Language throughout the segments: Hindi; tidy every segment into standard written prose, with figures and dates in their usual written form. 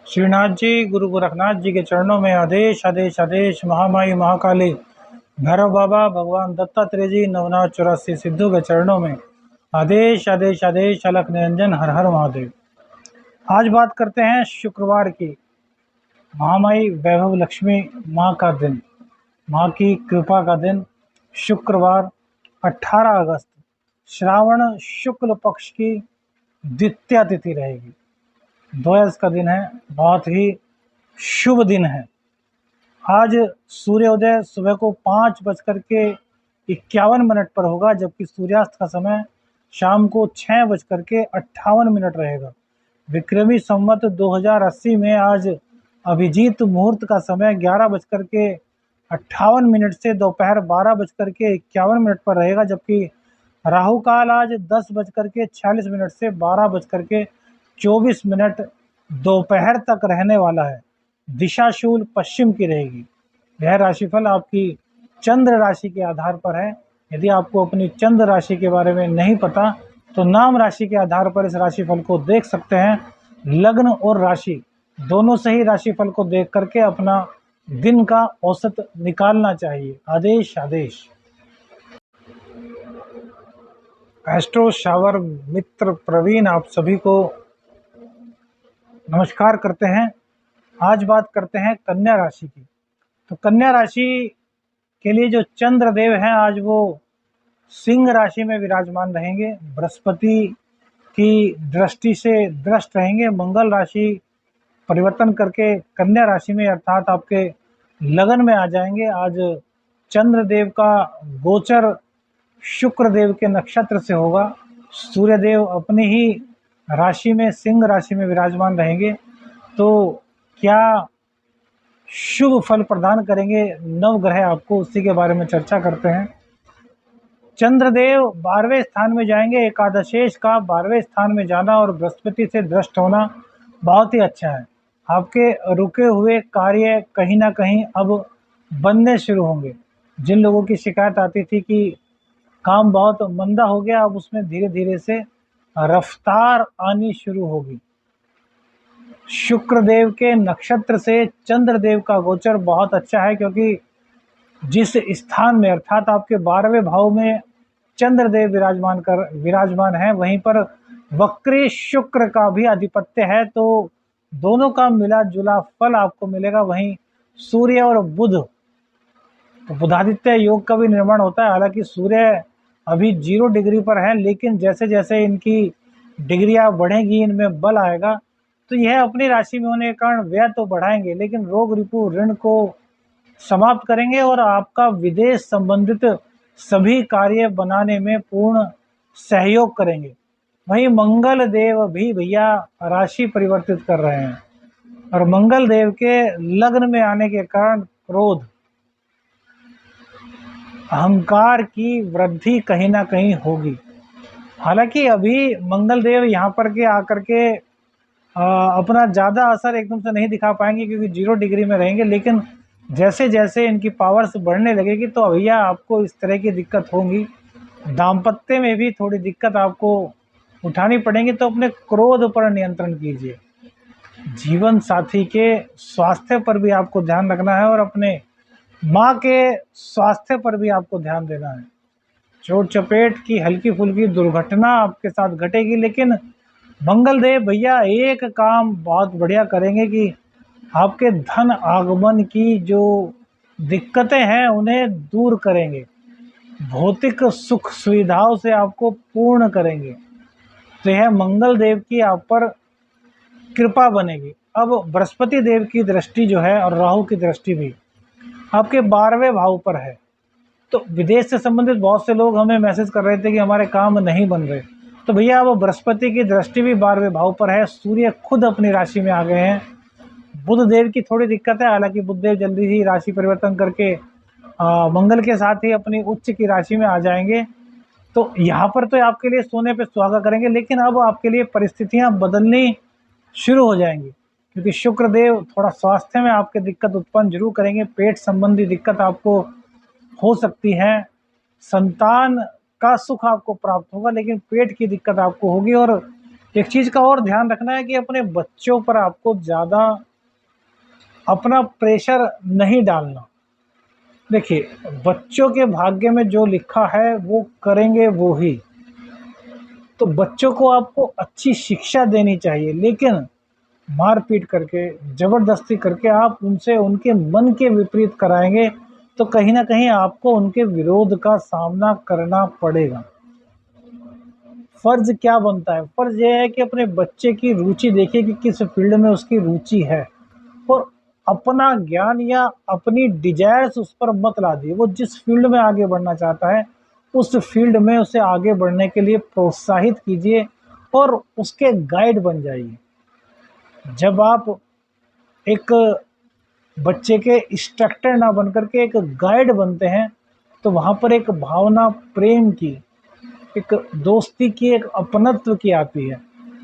श्रीनाथ जी, गुरु गोरखनाथ जी के चरणों में आदेश आदेश आदेश। महामाई महाकाली, भैरव बाबा, भगवान दत्तात्रेय जी, नवनाथ 84 सिद्धों के चरणों में आदेश आदेश आदेश। अलख निरंजन, हर हर महादेव। आज बात करते हैं शुक्रवार की। महामाई वैभव लक्ष्मी माँ का दिन, माँ की कृपा का दिन, शुक्रवार 18 अगस्त, श्रावण शुक्ल पक्ष की द्वितीया तिथि रहेगी। द्वादश का दिन है, बहुत ही शुभ दिन है। आज सूर्योदय सुबह को 5:51 पर होगा, जबकि सूर्यास्त का समय शाम को 6:58 रहेगा। विक्रमी संवत 2080 में आज अभिजीत मुहूर्त का समय 11:58 से दोपहर 12:51 पर रहेगा, जबकि राहु काल आज 10:46 से 12:24 दोपहर तक रहने वाला है। दिशा शूल पश्चिम की रहेगी। यह राशिफल आपकी चंद्र राशि के आधार पर है। यदि आपको अपनी चंद्र राशि के बारे में नहीं पता तो नाम राशि के आधार पर इस राशिफल को देख सकते हैं। लग्न और राशि दोनों से ही राशिफल को देख करके अपना दिन का औसत निकालना चाहिए। आदेश आदेश। एस्ट्रो शावर मित्र प्रवीण आप सभी को नमस्कार करते हैं। आज बात करते हैं कन्या राशि की। तो कन्या राशि के लिए जो चंद्रदेव हैं आज वो सिंह राशि में विराजमान रहेंगे। बृहस्पति की दृष्टि से दृष्ट रहेंगे। मंगल राशि परिवर्तन करके कन्या राशि में अर्थात आपके लगन में आ जाएंगे। आज चंद्रदेव का गोचर शुक्रदेव के नक्षत्र से होगा। सूर्यदेव अपनी ही राशि में सिंह राशि में विराजमान रहेंगे। तो क्या शुभ फल प्रदान करेंगे नव ग्रह आपको, उसी के बारे में चर्चा करते हैं। चंद्रदेव 12वें स्थान में जाएंगे। एकादशेष का 12वें स्थान में जाना और बृहस्पति से दृष्ट होना बहुत ही अच्छा है। आपके रुके हुए कार्य कहीं ना कहीं अब बनने शुरू होंगे। जिन लोगों की शिकायत आती थी कि काम बहुत मंदा हो गया, अब उसमें धीरे धीरे से रफ्तार आनी शुरू होगी। शुक्रदेव के नक्षत्र से चंद्रदेव का गोचर बहुत अच्छा है, क्योंकि जिस स्थान में अर्थात आपके 12वें भाव में चंद्रदेव विराजमान है, वहीं पर वक्री शुक्र का भी आधिपत्य है। तो दोनों का मिला जुला फल आपको मिलेगा। वहीं सूर्य और बुध, तो बुधादित्य योग का भी निर्माण होता है। हालांकि सूर्य अभी 0 डिग्री पर है, लेकिन जैसे जैसे इनकी डिग्रियां बढ़ेंगी, इनमें बल आएगा, तो यह अपनी राशि में होने के कारण व्यय तो बढ़ाएंगे, लेकिन रोग रिपु ऋण को समाप्त करेंगे और आपका विदेश संबंधित सभी कार्य बनाने में पूर्ण सहयोग करेंगे। वहीं मंगल देव भी भैया राशि परिवर्तित कर रहे हैं, और मंगल देव के लग्न में आने के कारण क्रोध, अहंकार की वृद्धि कहीं ना कहीं होगी। हालांकि अभी मंगल देव यहाँ पर के आकर के अपना ज़्यादा असर एकदम से नहीं दिखा पाएंगे, क्योंकि 0 डिग्री में रहेंगे, लेकिन जैसे जैसे इनकी पावर्स बढ़ने लगेगी तो भैया आपको इस तरह की दिक्कत होगी। दाम्पत्य में भी थोड़ी दिक्कत आपको उठानी पड़ेगी, तो अपने क्रोध पर नियंत्रण कीजिए। जीवन साथी के स्वास्थ्य पर भी आपको ध्यान रखना है और अपने माँ के स्वास्थ्य पर भी आपको ध्यान देना है। चोट चपेट की हल्की फुल्की दुर्घटना आपके साथ घटेगी, लेकिन मंगल देव भैया एक काम बहुत बढ़िया करेंगे कि आपके धन आगमन की जो दिक्कतें हैं उन्हें दूर करेंगे। भौतिक सुख सुविधाओं से आपको पूर्ण करेंगे। तो यह मंगल देव की आप पर कृपा बनेगी। अब बृहस्पति देव की दृष्टि जो है और राहु की दृष्टि भी आपके 12वें भाव पर है। तो विदेश से संबंधित बहुत से लोग हमें मैसेज कर रहे थे कि हमारे काम नहीं बन रहे। तो भैया अब बृहस्पति की दृष्टि भी 12वें भाव पर है। सूर्य खुद अपनी राशि में आ गए हैं। बुध देव की थोड़ी दिक्कत है, हालांकि बुध देव जल्दी ही राशि परिवर्तन करके मंगल के साथ ही अपनी उच्च की राशि में आ जाएंगे। तो यहाँ पर तो आपके लिए सोने पे सुहागा करेंगे, लेकिन अब आपके लिए परिस्थितियाँ बदलनी शुरू हो जाएंगी, क्योंकि शुक्रदेव थोड़ा स्वास्थ्य में आपके दिक्कत उत्पन्न जरूर करेंगे। पेट संबंधी दिक्कत आपको हो सकती है। संतान का सुख आपको प्राप्त होगा, लेकिन पेट की दिक्कत आपको होगी। और एक चीज़ का और ध्यान रखना है कि अपने बच्चों पर आपको ज़्यादा अपना प्रेशर नहीं डालना। देखिए, बच्चों के भाग्य में जो लिखा है वो करेंगे वो ही। तो बच्चों को आपको अच्छी शिक्षा देनी चाहिए, लेकिन मार-पीट करके, ज़बरदस्ती करके आप उनसे उनके मन के विपरीत कराएँगे, तो कहीं न कहीं आपको उनके विरोध का सामना करना पड़ेगा। फ़र्ज़ क्या बनता है? फ़र्ज़ ये है कि अपने बच्चे की रुचि देखिए कि किस फ़ील्ड में उसकी रुचि है, और अपना ज्ञान या अपनी डिज़ायर्स उस पर मत लादिए। वो जिस फ़ील्ड में आगे बढ़ना चाहता है, उस फ़ील्ड में उसे आगे बढ़ने के लिए प्रोत्साहित कीजिए और उसके गाइड बन जाइए। जब आप एक बच्चे के इंस्ट्रक्टर ना बन कर के एक गाइड बनते हैं, तो वहाँ पर एक भावना प्रेम की, एक दोस्ती की, एक अपनत्व की आती है।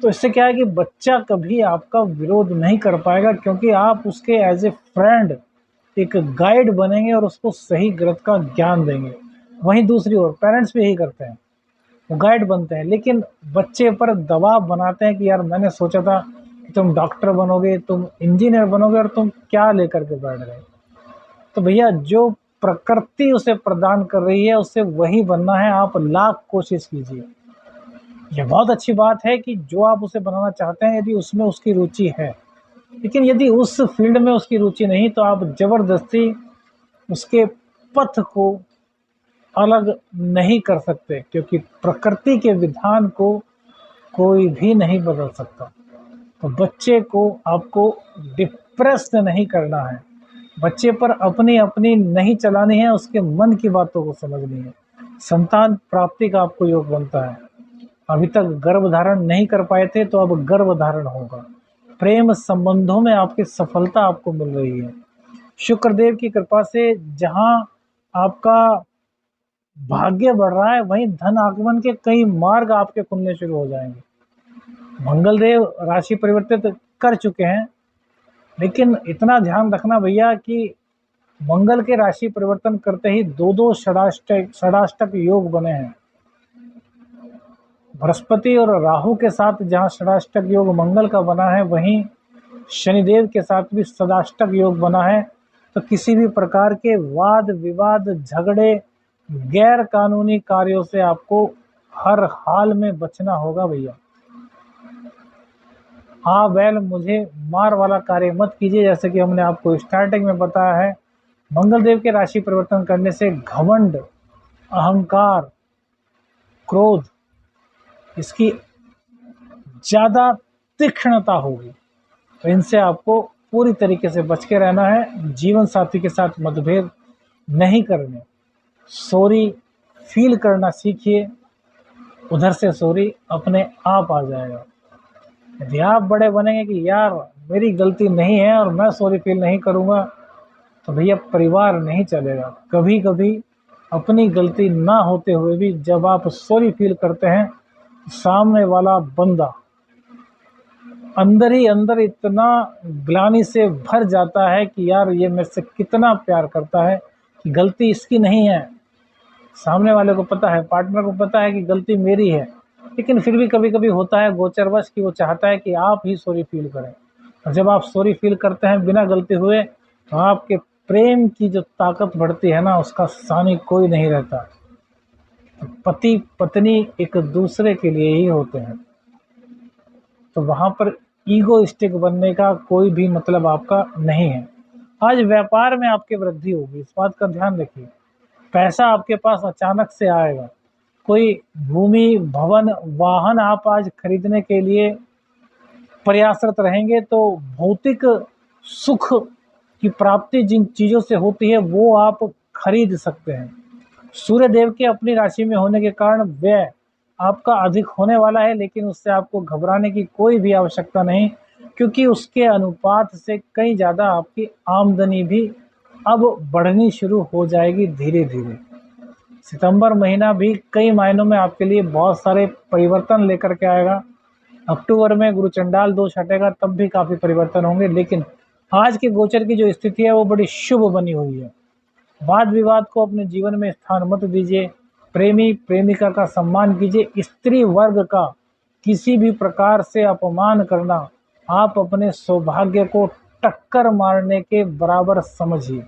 तो इससे क्या है कि बच्चा कभी आपका विरोध नहीं कर पाएगा, क्योंकि आप उसके एज़ ए फ्रेंड एक गाइड बनेंगे और उसको सही गलत का ज्ञान देंगे। वहीं दूसरी ओर पेरेंट्स भी यही करते हैं, वो गाइड बनते हैं, लेकिन बच्चे पर दबाव बनाते हैं कि यार मैंने सोचा था कि तुम डॉक्टर बनोगे, तुम इंजीनियर बनोगे, और तुम क्या लेकर के बैठ गए। तो भैया, जो प्रकृति उसे प्रदान कर रही है उसे वही बनना है, आप लाख कोशिश कीजिए। ये बहुत अच्छी बात है कि जो आप उसे बनाना चाहते हैं, यदि उसमें उसकी रुचि है, लेकिन यदि उस फील्ड में उसकी रुचि नहीं, तो आप ज़बरदस्ती उसके पथ को अलग नहीं कर सकते, क्योंकि प्रकृति के विधान को कोई भी नहीं बदल सकता। तो बच्चे को आपको डिप्रेस्ड नहीं करना है, बच्चे पर अपनी-अपनी नहीं चलानी है, उसके मन की बातों को समझनी है। संतान प्राप्ति का आपको योग बनता है। अभी तक गर्भधारण नहीं कर पाए थे, तो अब गर्भधारण होगा। प्रेम संबंधों में आपकी सफलता आपको मिल रही है। शुक्रदेव की कृपा से जहाँ आपका भाग्य बढ़ रहा है, वहीं धन आगमन के कई मार्ग आपके खुलने शुरू हो जाएँगे। मंगलदेव राशि परिवर्तित कर चुके हैं, लेकिन इतना ध्यान रखना भैया कि मंगल के राशि परिवर्तन करते ही 2-2 षडाष्टक योग बने हैं। बृहस्पति और राहु के साथ जहाँ षडाष्टक योग मंगल का बना है, वहीं शनिदेव के साथ भी षडाष्टक योग बना है। तो किसी भी प्रकार के वाद विवाद, झगड़े, गैर कानूनी कार्यों से आपको हर हाल में बचना होगा भैया। हाँ बैल मुझे मार वाला कार्य मत कीजिए, जैसे कि हमने आपको स्टार्टिंग में बताया है। मंगलदेव के राशि परिवर्तन करने से घमंड, अहंकार, क्रोध, इसकी ज़्यादा तीक्ष्णता होगी, तो इनसे आपको पूरी तरीके से बच के रहना है। जीवन साथी के साथ मतभेद नहीं करने, सॉरी फील करना सीखिए, उधर से सॉरी अपने आप आ जाएगा। यदि आप बड़े बनेंगे कि यार मेरी गलती नहीं है और मैं सॉरी फील नहीं करूँगा, तो भैया परिवार नहीं चलेगा। कभी कभी अपनी गलती ना होते हुए भी जब आप सॉरी फील करते हैं, सामने वाला बंदा अंदर ही अंदर इतना ग्लानि से भर जाता है कि यार ये मेरे से कितना प्यार करता है, कि गलती इसकी नहीं है। सामने वाले को पता है, पार्टनर को पता है कि गलती मेरी है, लेकिन फिर भी कभी कभी होता है गोचरवश कि वो चाहता है कि आप ही सॉरी फील करें। और जब आप सॉरी फील करते हैं बिना गलती हुए, तो आपके प्रेम की जो ताकत बढ़ती है ना, उसका सानी कोई नहीं रहता। तो पति पत्नी एक दूसरे के लिए ही होते हैं, तो वहाँ पर ईगोइस्टिक बनने का कोई भी मतलब आपका नहीं है। आज व्यापार में आपकी वृद्धि होगी, इस बात का ध्यान रखिए। पैसा आपके पास अचानक से आएगा। कोई भूमि, भवन, वाहन आप आज खरीदने के लिए प्रयासरत रहेंगे, तो भौतिक सुख की प्राप्ति जिन चीज़ों से होती है वो आप खरीद सकते हैं। सूर्य देव के अपनी राशि में होने के कारण व्यय आपका अधिक होने वाला है, लेकिन उससे आपको घबराने की कोई भी आवश्यकता नहीं, क्योंकि उसके अनुपात से कहीं ज़्यादा आपकी आमदनी भी अब बढ़नी शुरू हो जाएगी धीरे धीरे। सितंबर महीना भी कई मायनों में आपके लिए बहुत सारे परिवर्तन लेकर के आएगा। अक्टूबर में गुरु चंडाल दोष हटेगा, तब भी काफ़ी परिवर्तन होंगे, लेकिन आज के गोचर की जो स्थिति है वो बड़ी शुभ बनी हुई है। वाद विवाद को अपने जीवन में स्थान मत दीजिए। प्रेमी प्रेमिका का सम्मान कीजिए। स्त्री वर्ग का किसी भी प्रकार से अपमान करना आप अपने सौभाग्य को टक्कर मारने के बराबर समझिए।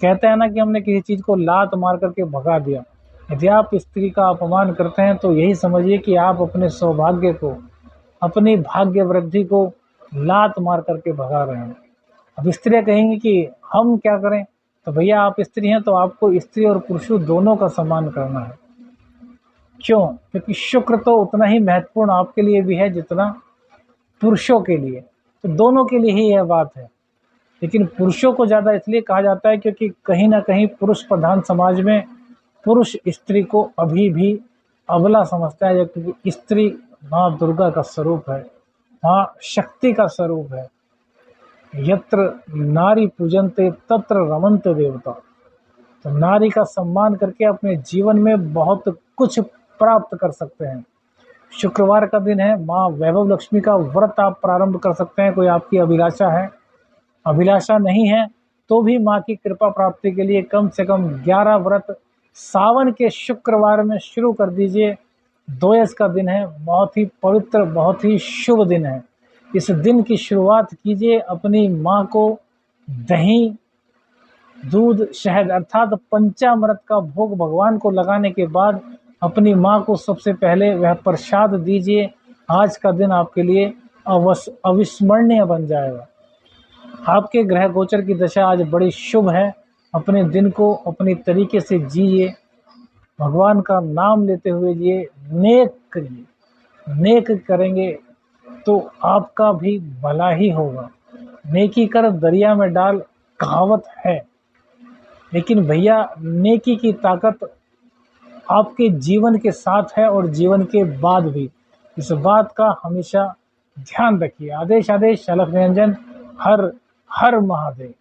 कहते हैं ना कि हमने किसी चीज़ को लात मार करके भगा दिया। यदि आप स्त्री का अपमान करते हैं तो यही समझिए कि आप अपने सौभाग्य को, अपनी भाग्य वृद्धि को लात मार करके भगा रहे हैं। अब स्त्रियाँ कहेंगी कि हम क्या करें? तो भैया आप स्त्री हैं तो आपको स्त्री और पुरुषों दोनों का सम्मान करना है। क्यों? क्योंकि शुक्र तो उतना ही महत्वपूर्ण आपके लिए भी है जितना पुरुषों के लिए। तो दोनों के लिए ही यह बात है, लेकिन पुरुषों को ज़्यादा इसलिए कहा जाता है क्योंकि कहीं ना कहीं पुरुष प्रधान समाज में पुरुष स्त्री को अभी भी अबला समझता है, क्योंकि स्त्री माँ दुर्गा का स्वरूप है, माँ शक्ति का स्वरूप है। यत्र नारी पूजनते तत्र रमन्ते देवता। तो नारी का सम्मान करके अपने जीवन में बहुत कुछ प्राप्त कर सकते हैं। शुक्रवार का दिन है, माँ वैभव लक्ष्मी का व्रत आप प्रारंभ कर सकते हैं। कोई आपकी अभिलाषा है, अभिलाषा नहीं है तो भी माँ की कृपा प्राप्ति के लिए कम से कम 11 व्रत सावन के शुक्रवार में शुरू कर दीजिए। द्वयस का दिन है, बहुत ही पवित्र, बहुत ही शुभ दिन है। इस दिन की शुरुआत कीजिए अपनी माँ को दही, दूध, शहद अर्थात पंचामृत का भोग भगवान को लगाने के बाद अपनी माँ को सबसे पहले वह प्रसाद दीजिए। आज का दिन आपके लिए अविस्मरणीय बन जाएगा। आपके ग्रह गोचर की दशा आज बड़ी शुभ है। अपने दिन को अपनी तरीके से जिए, भगवान का नाम लेते हुए जिए, नेक करिए। नेक करेंगे तो आपका भी भला ही होगा। नेकी कर दरिया में डाल कहावत है, लेकिन भैया नेकी की ताकत आपके जीवन के साथ है और जीवन के बाद भी। इस बात का हमेशा ध्यान रखिए। आदेश आदेश अलख निरंजन। हर हर महादेव।